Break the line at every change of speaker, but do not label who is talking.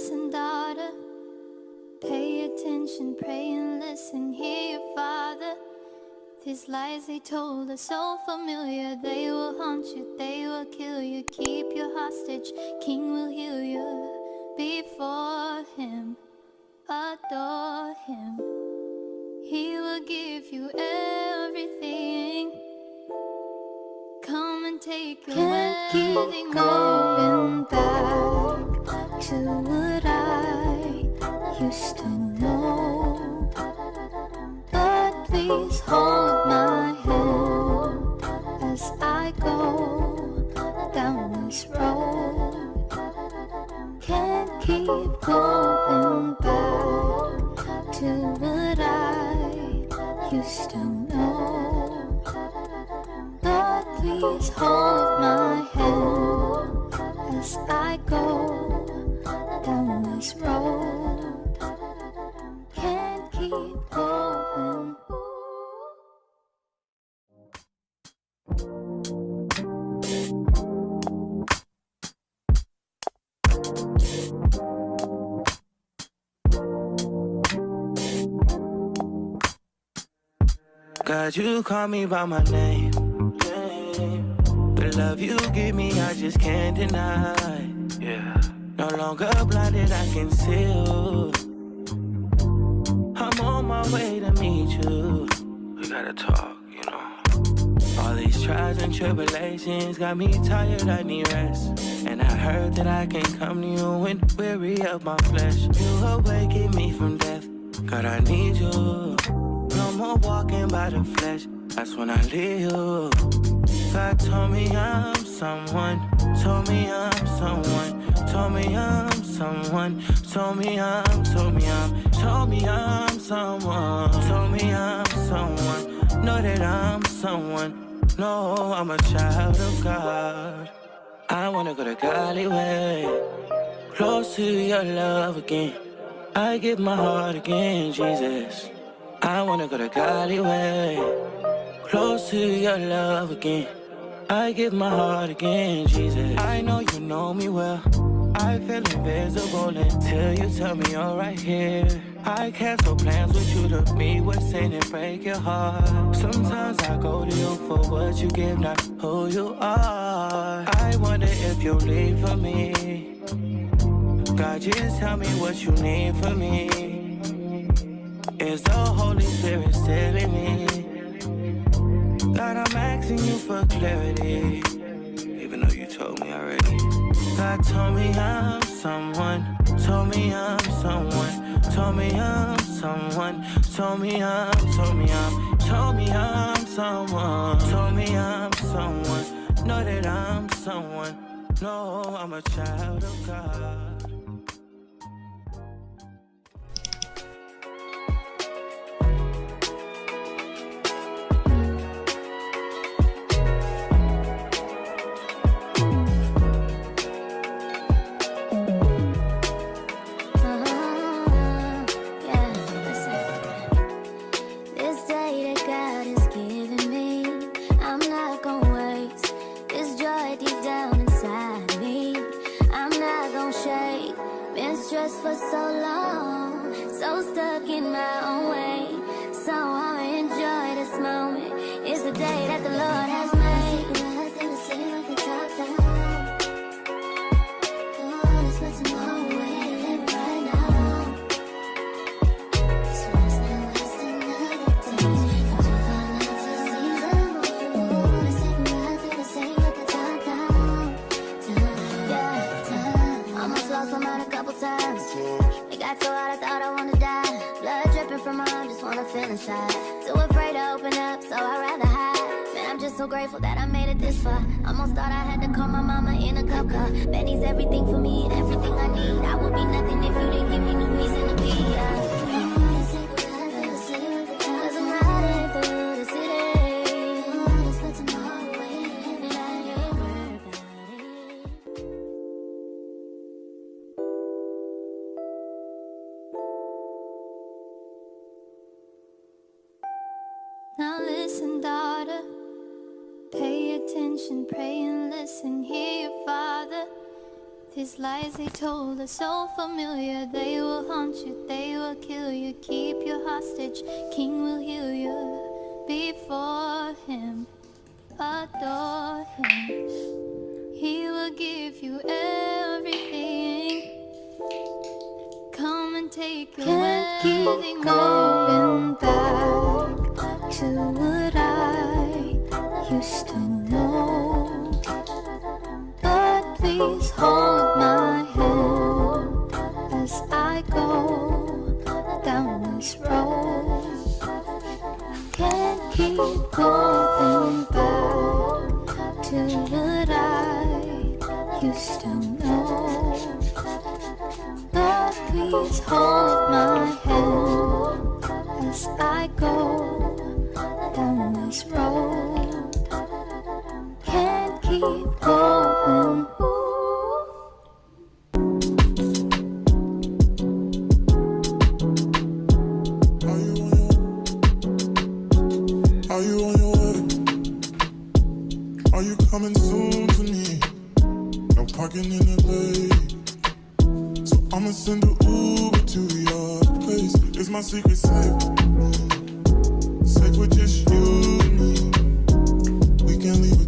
listen, daughter. Pay attention, pray and listen. Hear your father. These lies they told are so familiar. They will haunt you, they will kill you. Keep you hostage, king will heal you. Before him, adore him. He will give you everything. Come and take your wedding. Going back to what I used to know. But please hold my hand as I go down this road. Can't keep going back to what I used to know. Lord, please hold my hand as I go down this road. Can't keep going.
God, you call me by my name. The love you give me, I just can't deny. Yeah. No longer blinded, I can see you. I'm on my way to meet you. We gotta talk, you know. All these trials and tribulations got me tired, I need rest. And I heard that I can come to you when weary of my flesh. You awaken me from death, God, I need you. No more walking by the flesh, that's when I leave you. God told me I'm someone, told me I'm someone, told me I'm someone, told me I'm someone, told me I'm someone, know that I'm someone, no, I'm a child of God. I wanna go the godly way, close to your love again. I give my heart again, Jesus. I wanna go the godly way, close to your love again. I give my heart again, Jesus. I know you know me well. I feel invisible until you tell me you're right here. I cancel plans with you to meet with sin and break your heart. Sometimes I go to you for what you give, not who you are. I wonder if you'll leave for me. God, just tell me what you need from me. Is the Holy Spirit still in me? God, I'm asking you for clarity, even though you told me already. God told me I'm someone, told me I'm someone, told me I'm someone, told me I'm someone, told me I'm someone, know that I'm someone, no, I'm a child of God.
For so long, so stuck in my own way. So I'ma enjoy this moment. It's the day that the Lord has made. Feel inside, too afraid to open up, so I'd rather hide. Man, I'm just so grateful that I made it this far. Almost thought I had to call my mama in a cop car. Betty's everything for me and everything I need. I would be nothing if you didn't give me no reason to be. Cause I'm riding through the city. And I ain't worried about it. Now listen, daughter. Pay attention, pray and listen. Hear your father. These lies they told are so familiar. They will haunt you, they will kill you, keep you hostage. King will heal you before him. Adore him. He will give you everything. Come and take your
Can't keep
wedding
going
ring back to what I used to know. But please hold my hand as I go down this road. Can't keep going back to what I used to know. Lord, please hold my hand as I go down this road. Can't keep going.
Are you on your way? Are you coming soon to me? No parking in LA, so I'ma send an Uber to your place. Is my secret safe? Safe with just you and me. We can leave